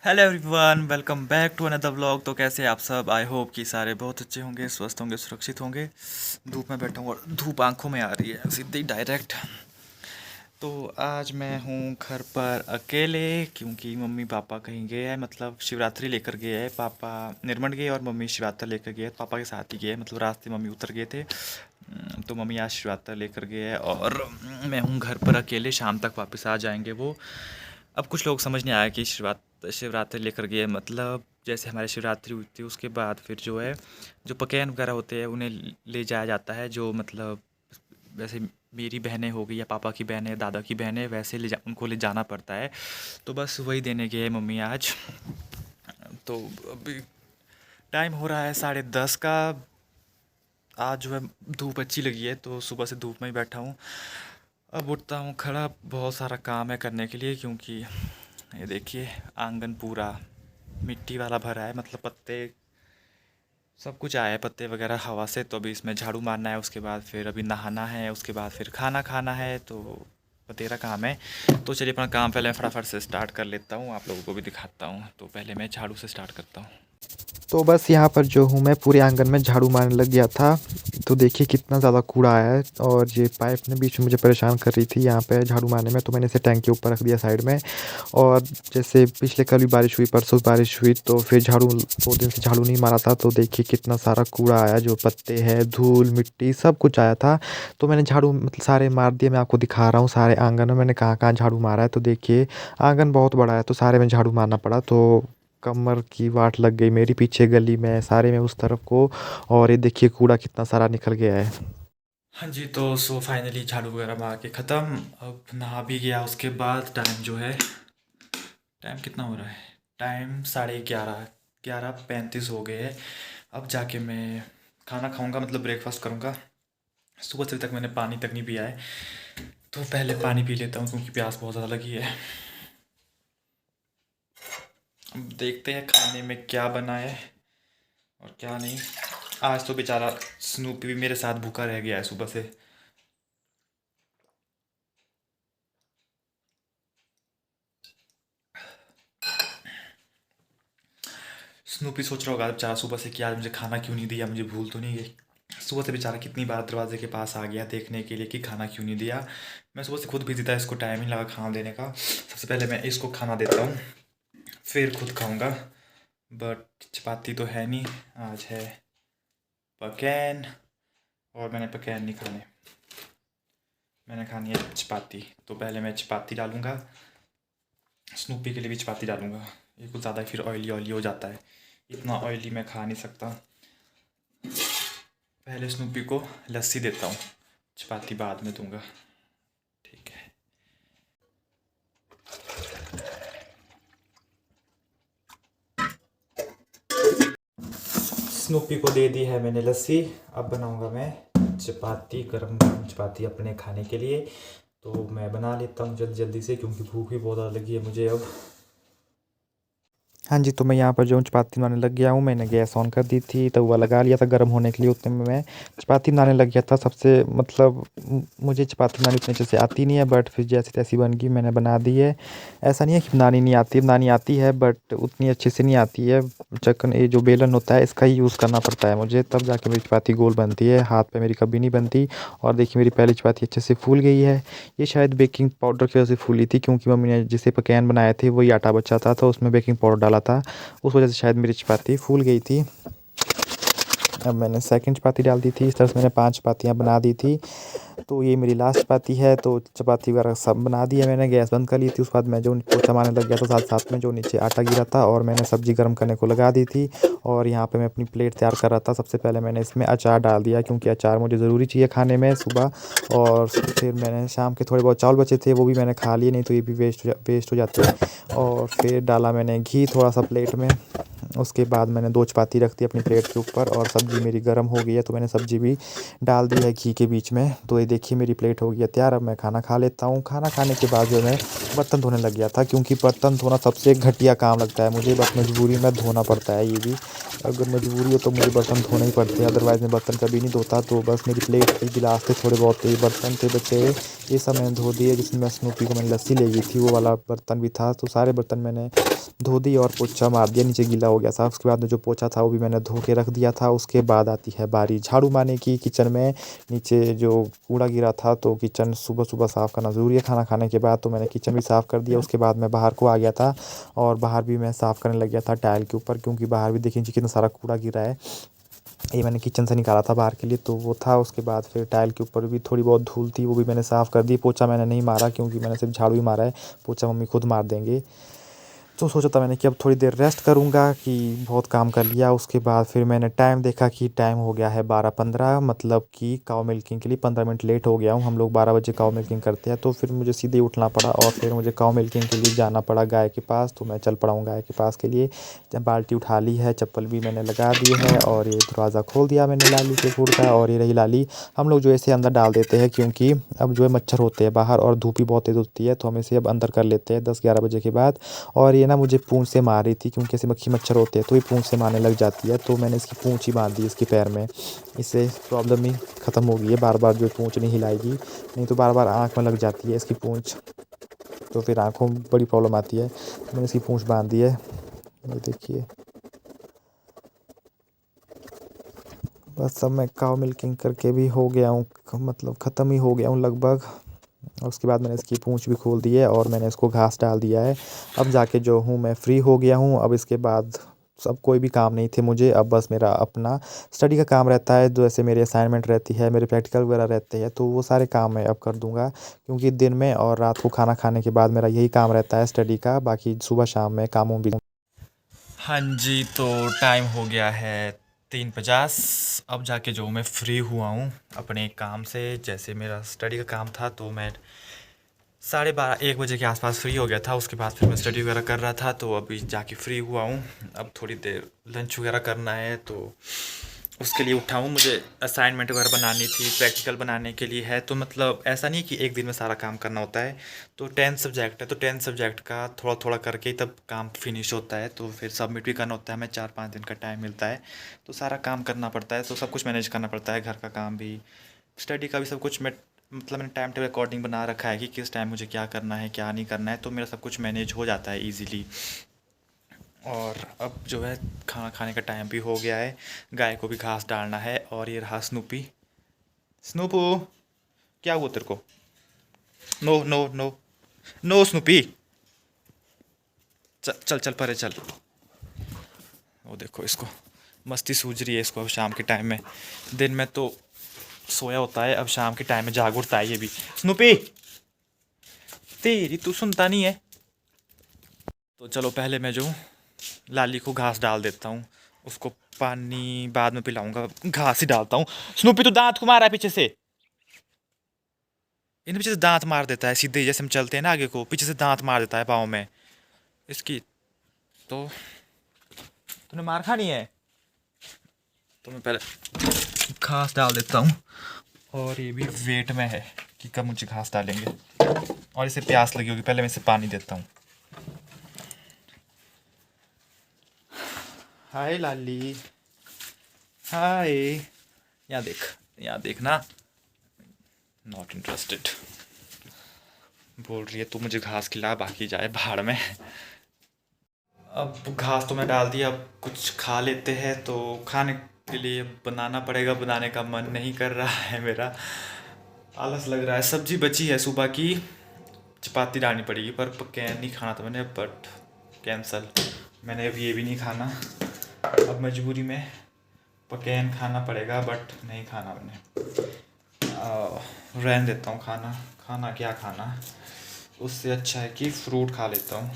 Hello everyone, welcome back to another vlog. तो कैसे हैं आप सब? आई होप कि सारे बहुत अच्छे होंगे, स्वस्थ होंगे, सुरक्षित होंगे। धूप में बैठा हूँ और धूप आंखों में आ रही है सीधी डायरेक्ट। तो आज मैं हूँ घर पर अकेले, क्योंकि मम्मी पापा कहीं गए हैं, मतलब शिवरात्रि लेकर गए हैं। पापा निर्मल गए और मम्मी शिवरात्रि लेकर गए, पापा के साथ ही गए, मतलब रास्ते मम्मी उतर गए थे। तो मम्मी आज शिवरात्रि लेकर गए हैं और मैं हूँ घर पर अकेले। शाम तक वापस आ जाएंगे वो। अब कुछ लोग समझ नहीं आया कि शिवरात्रि लेकर गए, मतलब जैसे हमारी शिवरात्रि हुई थी उसके बाद फिर जो है, जो पकवान वगैरह होते हैं उन्हें ले जाया जाता है। जो मतलब वैसे मेरी बहनें हो गई या पापा की बहनें, दादा की बहनें, वैसे उनको ले जाना पड़ता है। तो बस वही देने गए मम्मी आज। तो अभी टाइम हो रहा है 10:30 का। आज जो है धूप अच्छी लगी है तो सुबह से धूप में ही बैठा हूँ। अब उठता हूँ खड़ा, बहुत सारा काम है करने के लिए, क्योंकि ये देखिए आंगन पूरा मिट्टी वाला भरा है, मतलब पत्ते सब कुछ आया है, पत्ते वगैरह हवा से। तो अभी इसमें झाड़ू मारना है, उसके बाद फिर अभी नहाना है, उसके बाद फिर खाना खाना है। तो बतेरा काम है। तो चलिए अपना काम पहले फटाफट से स्टार्ट कर लेता हूँ, आप लोगों को भी दिखाता हूँ। तो पहले मैं झाड़ू से स्टार्ट करता हूँ। तो बस यहाँ पर जो हूँ मैं पूरे आंगन में झाड़ू मारने लग गया था। तो देखिए कितना ज़्यादा कूड़ा आया है और ये पाइप ने बीच में मुझे परेशान कर रही थी यहाँ पे झाड़ू मारने में। तो मैंने इसे टैंक के ऊपर रख दिया साइड में। और जैसे पिछले कल भी बारिश हुई, परसों बारिश हुई, तो फिर झाड़ू 2 दिन से झाड़ू नहीं मारा था। तो देखिए कितना सारा कूड़ा आया, जो पत्ते हैं, धूल मिट्टी सब कुछ आया था। तो मैंने झाड़ू मतलब सारे मार दिए। मैं आपको दिखा रहा हूँ सारे आंगन में मैंने कहाँ कहाँ झाड़ू मारा है। तो देखिए आंगन बहुत बड़ा है तो सारे में झाड़ू मारना पड़ा। तो कमर की वाट लग गई मेरी, पीछे गली में सारे में उस तरफ को। और ये देखिए कूड़ा कितना सारा निकल गया है। हाँ जी, तो सो फाइनली झाड़ू वगैरह मार के ख़त्म। अब नहा भी गया, उसके बाद टाइम जो है, टाइम कितना हो रहा है? टाइम 11:30, 11:35 हो गए हैं। अब जाके मैं खाना खाऊंगा, मतलब ब्रेकफास्ट करूंगा। सुबह से अभी तक मैंने पानी तक नहीं पिया है, तो पहले पानी पी लेता हूँ क्योंकि प्यास बहुत ज़्यादा लगी है। अब देखते हैं खाने में क्या बना है और क्या नहीं। आज तो बेचारा स्नूपी भी मेरे साथ भूखा रह गया है सुबह से। स्नूपी सोच रहा होगा बेचारा सुबह से कि आज मुझे खाना क्यों नहीं दिया, मुझे भूल तो नहीं गई। सुबह से बेचारा कितनी बार दरवाजे के पास आ गया देखने के लिए कि खाना क्यों नहीं दिया। मैं सुबह से खुद बिजी था, इसको टाइम ही लगा खाना देने का। सबसे पहले मैं इसको खाना देता हूँ, फिर खुद खाऊंगा। बट चपाती तो है नहीं, आज है पकैन। और मैंने पकैन नहीं खाने, मैंने खानी है चपाती। तो पहले मैं चपाती डालूंगा, स्नूपी के लिए भी चपाती डालूंगा। ये कुछ ज़्यादा फिर ऑयली ऑयली हो जाता है, इतना ऑयली मैं खा नहीं सकता। पहले स्नूपी को लस्सी देता हूँ, चपाती बाद में दूंगा। ठीक है। स्नूपी को दे दी है मैंने लस्सी। अब बनाऊंगा मैं चपाती, गरम गरम चपाती अपने खाने के लिए। तो मैं बना लेता हूँ जल्दी जल्दी से, क्योंकि भूख भी बहुत ज़्यादा लगी है मुझे अब। हाँ जी, तो मैं यहाँ पर जो हूँ चपाती बनाने लग गया हूँ। मैंने गैस ऑन कर दी थी, तवा लगा लिया था गर्म होने के लिए। उतने में मैं चपाती बनाने लग गया था। सबसे मतलब मुझे चपाती बनानी उतने अच्छे से आती नहीं है, बट फिर जैसी तैसी बन गई, मैंने बना दी है। ऐसा नहीं है कि बनानी नहीं आती, बनानी आती है बट उतनी अच्छे से नहीं आती है। चक्कन ये जो बेलन होता है इसका ही यूज़ करना पड़ता है मुझे, तब जाके मेरी चपाती गोल बनती है। हाथ पे मेरी कभी नहीं बनती। और देखिए मेरी पहली चपाती अच्छे से फूल गई है। ये शायद बेकिंग पाउडर की वजह से फूली थी, क्योंकि मम्मी ने जिसे पकैन बनाए थे वही आटा बचा था तो उसमें बेकिंग पाउडर डाला था, उस वजह से शायद मेरी चपाती फूल गई थी। अब मैंने सेकंड चपाती डाल दी थी। इस तरह से मैंने 5 चपातियाँ बना दी थी। तो ये मेरी लास्ट चपाती है। तो चपाती वगैरह सब बना दी है मैंने, गैस बंद कर ली थी। उसके बाद मैं जो पोछा मारने लग गया था, साथ साथ में जो नीचे आटा गिरा था, और मैंने सब्ज़ी गर्म करने को लगा दी थी। और यहाँ पे मैं अपनी प्लेट तैयार कर रहा था। सबसे पहले मैंने इसमें अचार डाल दिया, क्योंकि अचार मुझे ज़रूरी चाहिए खाने में सुबह। और फिर मैंने शाम के थोड़े बहुत चावल बचे थे वो भी मैंने खा लिए, नहीं तो ये भी वेस्ट हो जाते हैं। और फिर डाला मैंने घी थोड़ा सा प्लेट में। उसके बाद मैंने 2 चपाती रख दी अपनी प्लेट के ऊपर और सब्ज़ी मेरी गर्म हो गई है तो मैंने सब्ज़ी भी डाल दी है घी के बीच में। तो ये देखिए मेरी प्लेट हो गई है तैयार। अब मैं खाना खा लेता हूँ। खाना खाने के बाद जो मैं बर्तन धोने लग गया था, क्योंकि बर्तन धोना सबसे घटिया काम लगता है मुझे, बस मजबूरी में धोना पड़ता है ये भी। अगर मजबूरी हो तो मुझे बर्तन धोने ही पड़ते हैं, अदरवाइज़ मैं बर्तन कभी नहीं धोता। तो बस मेरी प्लेट थी, गिलास थे, थोड़े बहुत ये बर्तन थे बचे हुए, ये सब मैंने धो दिए। जिसमें मैं स्नूपी को मैंने लस्सी ले गई थी वो वाला बर्तन भी था। तो सारे बर्तन मैंने धो दिए और पोछा मार दिया, नीचे गीला हो गया था। उसके बाद में जो पोछा था वो भी मैंने धो के रख दिया था। उसके बाद आती है बारी झाड़ू मारने की किचन में। नीचे जो कूड़ा गिरा था तो किचन सुबह सुबह साफ़ करना ज़रूरी है खाना खाने के बाद, तो मैंने किचन भी साफ़ कर दिया। उसके बाद मैं बाहर को आ गया था और बाहर भी मैं साफ़ करने लग गया था टाइल के ऊपर, क्योंकि बाहर भी देखिए कितना सारा कूड़ा गिरा है। ये मैंने किचन से निकाला था बाहर के लिए तो वो था। उसके बाद फिर टाइल के ऊपर भी थोड़ी बहुत धूल थी, वो भी मैंने साफ़ कर दी। पोछा मैंने नहीं मारा क्योंकि मैंने सिर्फ झाड़ू ही मारा है, पोछा मम्मी खुद मार देंगे। तो सोचा था मैंने कि अब थोड़ी देर रेस्ट करूँगा, कि बहुत काम कर लिया। उसके बाद फिर मैंने टाइम देखा कि टाइम हो गया है 12:15, मतलब कि काऊ मिल्किंग के लिए 15 मिनट लेट हो गया हूँ। हम लोग 12 बजे काऊ मिल्किंग करते हैं। तो फिर मुझे सीधे उठना पड़ा और फिर मुझे काऊ मिल्किंग के लिए जाना पड़ा गाय के पास। तो मैं चल पड़ा हूँ गाय के पास के लिए। जब बाल्टी उठा ली है, चप्पल भी मैंने लगा दी है और ये दरवाज़ा खोल दिया मैंने लाली के फूड का। और ये रही लाली, हम लोग जो इसे अंदर डाल देते हैं क्योंकि अब जो है मच्छर होते हैं बाहर और धूप भी बहुत तेज़ होती है, तो हम इसे अब अंदर कर लेते हैं 10-11 बजे के बाद। और ये ना मुझे पूँछ से मार रही थी, क्योंकि ऐसे मक्खी मच्छर होते हैं तो ये पूँछ से मारने लग जाती है। तो मैंने इसकी पूँछ ही बांध दी इसके पैर में, इससे प्रॉब्लम ही ख़त्म हो गई है। बार बार जो पूँछ नहीं हिलाएगी, नहीं तो बार बार आँख में लग जाती है इसकी पूँछ, तो फिर आँखों में बड़ी प्रॉब्लम आती है। तो मैंने इसकी पूँछ बांध दी है, ये देखिए। बस अब मैं काऊ मिल्किंग करके भी हो गया हूँ, मतलब ख़त्म ही हो गया हूँ लगभग। और उसके बाद मैंने इसकी पूँछ भी खोल दी है और मैंने इसको घास डाल दिया है। अब जाके जो हूँ मैं फ्री हो गया हूँ। अब इसके बाद सब कोई भी काम नहीं थे मुझे, अब बस मेरा अपना स्टडी का काम रहता है। जैसे मेरी असाइनमेंट रहती है, मेरे प्रैक्टिकल वगैरह रहते हैं, तो वो सारे काम मैं अब कर दूँगा, क्योंकि दिन में और रात को खाना खाने के बाद मेरा यही काम रहता है स्टडी का। बाकी सुबह शाम में कामों भी। हाँ जी, तो टाइम हो गया है 3:50। अब जाके जो मैं फ्री हुआ हूँ अपने काम से। जैसे मेरा स्टडी का काम था तो मैं 12:30-1 बजे के आसपास फ्री हो गया था। उसके बाद फिर मैं स्टडी वगैरह कर रहा था, तो अभी जाके फ्री हुआ हूँ। अब थोड़ी देर लंच वगैरह करना है तो उसके लिए उठा हूँ। मुझे असाइनमेंट वगैरह बनानी थी, प्रैक्टिकल बनाने के लिए है। तो मतलब ऐसा नहीं कि एक दिन में सारा काम करना होता है। तो 10 सब्जेक्ट है, तो 10 सब्जेक्ट का थोड़ा थोड़ा करके ही तब काम फिनिश होता है। तो फिर सबमिट भी करना होता है, हमें 4-5 दिन का टाइम मिलता है। तो सारा काम करना पड़ता है, तो सब कुछ मैनेज करना पड़ता है, घर का काम भी, स्टडी का भी, सब कुछ। मैं मतलब मैंने टाइम टेबल अकॉर्डिंग बना रखा है कि किस टाइम मुझे क्या करना है क्या नहीं करना है, तो मेरा सब कुछ मैनेज हो जाता है ईज़िली। और अब जो है खाना खाने का टाइम भी हो गया है, गाय को भी घास डालना है। और ये रहा स्नूपी। स्नूपू, क्या हुआ तेरे को? No no no no Snoopy, चल चल चल परे चल। वो देखो इसको मस्ती सूझ रही है इसको अब शाम के टाइम में। दिन में तो सोया होता है, अब शाम के टाइम में जाग उठता है ये भी। स्नूपी, तेरी तू सुनता नहीं है। तो चलो पहले मैं जो लाली को घास डाल देता हूँ, उसको पानी बाद में पिलाऊंगा, घास ही डालता हूँ। स्नूपी तो दांत को मारा है पीछे से, इन पीछे से दांत मार देता है सीधे, जैसे हम चलते हैं ना आगे को, पीछे से दांत मार देता है पाँव में इसकी। तो तूने मार खानी है, तो मैं पहले घास डाल देता हूँ। और ये भी वेट में है कि कब मुझे घास डालेंगे। और इसे प्यास लगी होगी, पहले मैं इसे पानी देता हूँ। हाय लाली, हाय। यहाँ देख, यहाँ देखना, नॉट इंटरेस्टेड। बोल रही है तू मुझे घास खिला, बाकी जाए भाड़ में। अब घास तो मैं डाल दिया, अब कुछ खा लेते हैं। तो खाने के लिए बनाना पड़ेगा, बनाने का मन नहीं कर रहा है मेरा, आलस लग रहा है। सब्जी बची है सुबह की, चपाती डालनी पड़ेगी, पर पकैन नहीं खाना था मैंने, बट कैंसल। मैंने अब ये भी नहीं खाना, अब मजबूरी में पकैन खाना पड़ेगा, बट नहीं खाना मैंने। रहने देता हूँ खाना। खाना क्या खाना, उससे अच्छा है कि फ्रूट खा लेता हूँ।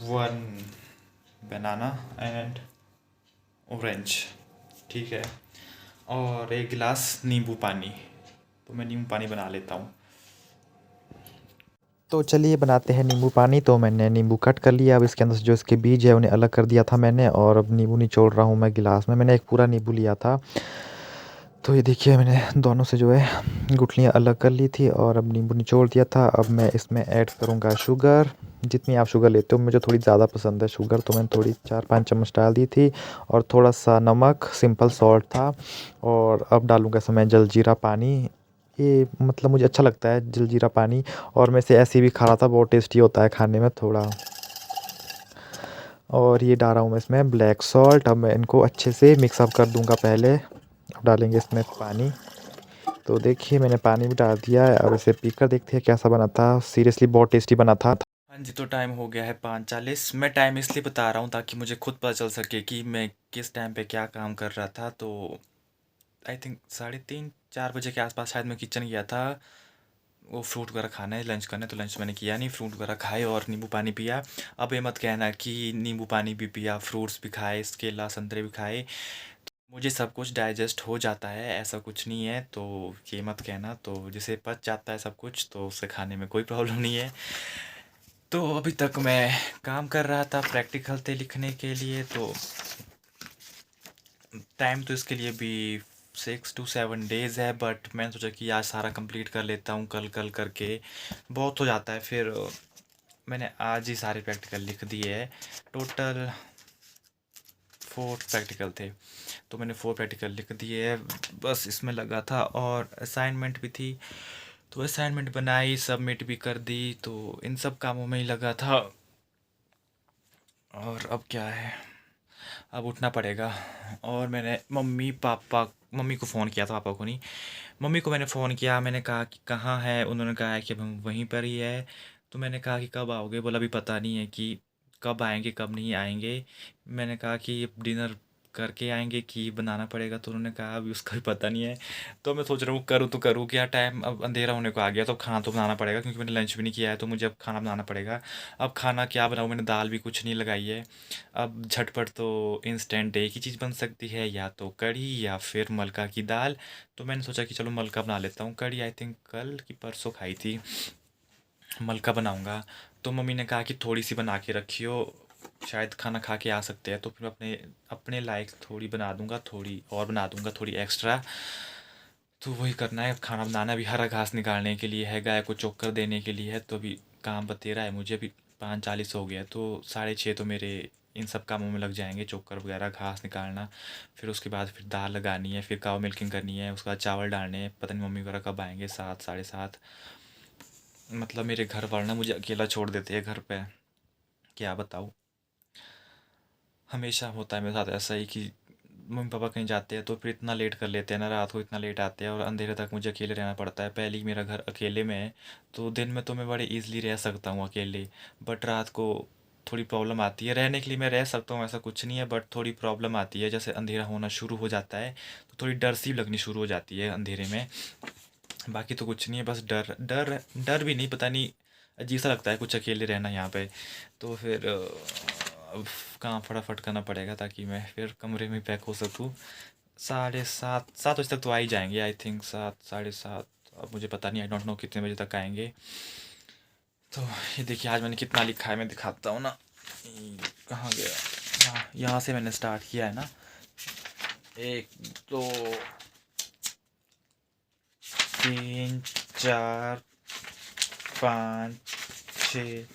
1 बनाना एंड ऑरेंज, ठीक है। और 1 गिलास नींबू पानी, तो मैं नींबू पानी बना लेता हूँ। तो चलिए बनाते हैं नींबू पानी। तो मैंने नींबू कट कर लिया। अब इसके अंदर से जो इसके बीज है उन्हें अलग कर दिया था मैंने, और अब नींबू निचोड़ रहा हूँ मैं गिलास में। मैंने एक पूरा नींबू लिया था। तो ये देखिए मैंने दोनों से जो है गुठलियाँ अलग कर ली थी और अब नींबू निचोड़ दिया था। अब मैं इसमें ऐड करूँगा शुगर। जितनी आप शुगर लेते हो, मुझे थोड़ी ज़्यादा पसंद है शुगर, तो मैंने थोड़ी 4-5 चम्मच डाल दी थी। और थोड़ा सा नमक, सिंपल सॉल्ट था। और अब डालूँगा इसमें जलजीरा पानी। ये मतलब मुझे अच्छा लगता है जलजीरा पानी, और मैं इसे ऐसे भी खा रहा था, बहुत टेस्टी होता है खाने में थोड़ा। और ये डाल रहा हूँ मैं इसमें ब्लैक सॉल्ट। अब मैं इनको अच्छे से मिक्स अप कर दूँगा पहले। अब डालेंगे इसमें पानी। तो देखिए मैंने पानी भी डाल दिया है। अब इसे पीकर देखते हैं कैसा बना था। सीरियसली बहुत टेस्टी बना था। हाँ जी, तो टाइम हो गया है 5:40। मैं टाइम इसलिए बता रहा हूँ ताकि मुझे खुद पता चल सके कि मैं किस टाइम पे क्या काम कर रहा था। तो आई थिंक 3:30-4 बजे के आसपास शायद मैं किचन गया था, वो फ्रूट वगैरह खाना है, लंच करना है। तो लंच मैंने किया नहीं, फ्रूट वगैरह खाए और नींबू पानी पिया। अब ये मत कहना कि नींबू पानी भी पिया, फ्रूट्स भी खाए, केला संतरे भी खाए, मुझे सब कुछ डाइजेस्ट हो जाता है, ऐसा कुछ नहीं है। तो ये मत कहना। तो जिसे पच जाता है सब कुछ तो उसे खाने में कोई प्रॉब्लम नहीं है। तो अभी तक मैं काम कर रहा था प्रैक्टिकल थे लिखने के लिए। तो टाइम तो इसके लिए भी 6 to 7 डेज़ है, बट मैंने सोचा कि आज सारा कंप्लीट कर लेता हूँ, कल कल करके बहुत हो जाता है फिर। मैंने आज ही सारे प्रैक्टिकल लिख दिए है। टोटल 4 प्रैक्टिकल थे, तो मैंने 4 प्रैक्टिकल लिख दिए है। बस इसमें लगा था, और असाइनमेंट भी थी, तो असाइनमेंट बनाई, सबमिट भी कर दी। तो इन सब कामों में ही लगा था। और अब क्या है, अब उठना पड़ेगा। और मैंने मम्मी को फ़ोन किया था, पापा को नहीं। मम्मी को मैंने फ़ोन किया, मैंने कहा कि कहाँ है, उन्होंने कहा है कि अब हम वहीं पर ही है। तो मैंने कहा कि कब आओगे, बोला अभी पता नहीं है कि कब आएंगे कब नहीं आएंगे। मैंने कहा कि डिनर करके आएंगे कि बनाना पड़ेगा, तो उन्होंने कहा अभी उसका भी पता नहीं है। तो मैं सोच रहा हूँ करूँ तो करूँ क्या, टाइम अब अंधेरा होने को आ गया, तो अब खाना तो बनाना पड़ेगा, क्योंकि मैंने लंच भी नहीं किया है, तो मुझे अब खाना बनाना पड़ेगा। अब खाना क्या बनाऊँ, मैंने दाल भी कुछ नहीं लगाई है। अब झटपट तो इंस्टेंट एक ही चीज़ बन सकती है, या तो कढ़ी या फिर मलका की दाल। तो मैंने सोचा कि चलो मलका बना लेता हूँ। कढ़ी आई थिंक कल की परसों खाई थी, मलका बनाऊंगा। तो मम्मी ने कहा कि थोड़ी सी बना के रखियो, शायद खाना खा के आ सकते हैं, तो फिर अपने अपने लायक थोड़ी बना दूंगा, थोड़ी और बना दूंगा, थोड़ी एक्स्ट्रा। तो वही करना है, खाना बनाना भी, हरा घास निकालने के लिए है, गाय को चोकर देने के लिए है। तो अभी काम बतेरा है मुझे, अभी 5:40 हो गया, तो 6:30 तो मेरे इन सब कामों में लग जाएंगे, चोकर वगैरह, घास निकालना। फिर उसके बाद फिर दाल लगानी है, फिर काव मिल्किंग करनी है, उसके बाद चावल डालने हैं। पता नहीं मम्मी वगैरह कब आएंगे, 7, 7:30। मतलब मेरे घर वाले ना मुझे अकेला छोड़ देते हैं घर पे, क्या बताऊँ। हमेशा होता है मेरे साथ ऐसा ही कि मम्मी पापा कहीं जाते हैं तो फिर इतना लेट कर लेते हैं ना, रात को इतना लेट आते हैं, और अंधेरे तक मुझे अकेले रहना पड़ता है। पहले ही मेरा घर अकेले में है, तो दिन में तो मैं बड़े ईज़िली रह सकता हूँ अकेले, बट रात को थोड़ी प्रॉब्लम आती है। रहने के लिए मैं रह सकता हूँ, ऐसा कुछ नहीं है, बट थोड़ी प्रॉब्लम आती है। जैसे अंधेरा होना शुरू हो जाता है तो थोड़ी डर सी लगनी शुरू हो जाती है अंधेरे में। बाकी तो कुछ नहीं है, बस डर डर डर भी नहीं, पता नहीं अजीब सा लगता है कुछ अकेले रहना यहाँ पे। तो फिर अब काम फटाफट करना पड़ेगा ताकि मैं फिर कमरे में पैक हो सकूँ। 7:30 7 बजे तक तो आ ही जाएंगे आई थिंक, 7, 7:30। अब मुझे पता नहीं, आई डोंट नो कितने बजे तक आएंगे। तो ये देखिए आज मैंने कितना लिखा है, मैं दिखाता हूँ ना। कहाँ गया, हाँ यहाँ से मैंने स्टार्ट किया है ना। 1, 2, 3, 4, 5, 6,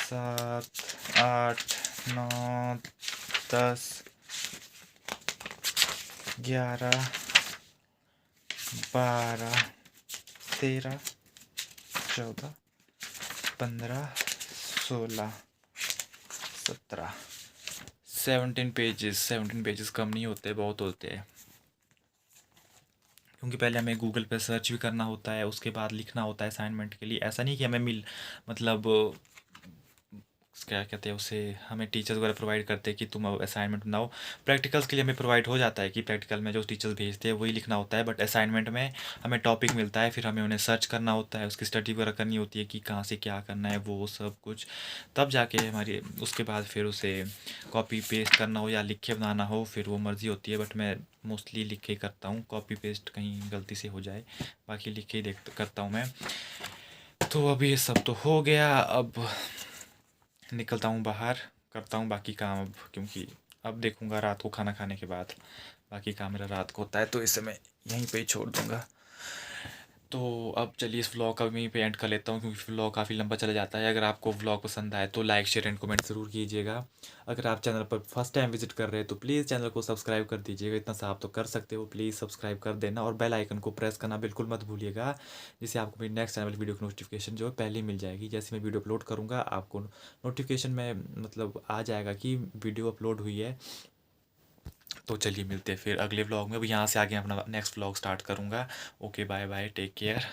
7, 8, 9, 10, 11, 12, 13, 14, 15, 16, 17, 17 पेजेस कम नहीं होते, बहुत होते हैं। क्योंकि पहले हमें गूगल पे सर्च भी करना होता है, उसके बाद लिखना होता है असाइनमेंट के लिए। ऐसा नहीं कि हमें मतलब क्या कहते हैं उसे, हमें टीचर्स वगैरह प्रोवाइड करते हैं कि तुम असाइनमेंट बनाओ। प्रैक्टिकल्स के लिए हमें प्रोवाइड हो जाता है कि प्रैक्टिकल में जो टीचर्स भेजते हैं वही लिखना होता है, बट असाइनमेंट में हमें टॉपिक मिलता है, फिर हमें उन्हें सर्च करना होता है, उसकी स्टडी वगैरह करनी होती है कि कहाँ से क्या करना है वो सब कुछ। तब जाके हमारी, उसके बाद फिर उसे कॉपी पेस्ट करना हो या लिख के बनाना हो, फिर वो मर्ज़ी होती है। बट मैं मोस्टली लिख के ही करता हूँ, कॉपी पेस्ट कहीं गलती से हो जाए, बाकी लिख के ही करता हूँ मैं। तो अब ये सब तो हो गया, अब निकलता हूँ बाहर, करता हूँ बाकी काम अब, क्योंकि अब देखूँगा रात को खाना खाने के बाद, बाकी काम मेरा रात को होता है, तो इसे मैं यहीं पे ही छोड़ दूँगा। तो अब चलिए इस व्लॉग का भी यहीं पे एंड कर लेता हूँ, क्योंकि व्लॉग काफ़ी लंबा चला जाता है। अगर आपको व्लॉग पसंद आए तो लाइक शेयर एंड कमेंट ज़रूर कीजिएगा। अगर आप चैनल पर फर्स्ट टाइम विजिट कर रहे हैं तो प्लीज़ चैनल को सब्सक्राइब कर दीजिएगा, इतना सा आप तो कर सकते हो, प्लीज़ सब्सक्राइब कर देना और बेल आइकन को प्रेस करना बिल्कुल मत भूलिएगा, जिससे आपको मेरी नेक्स्ट चैनल वीडियो की नोटिफिकेशन जो है पहले ही मिल जाएगी। जैसे मैं वीडियो अपलोड करूँगा आपको नोटिफिकेशन में मतलब आ जाएगा कि वीडियो अपलोड हुई है। तो चलिए मिलते हैं फिर अगले व्लॉग में। अब यहाँ से आगे अपना नेक्स्ट व्लॉग स्टार्ट करूँगा। Okay bye bye, take care.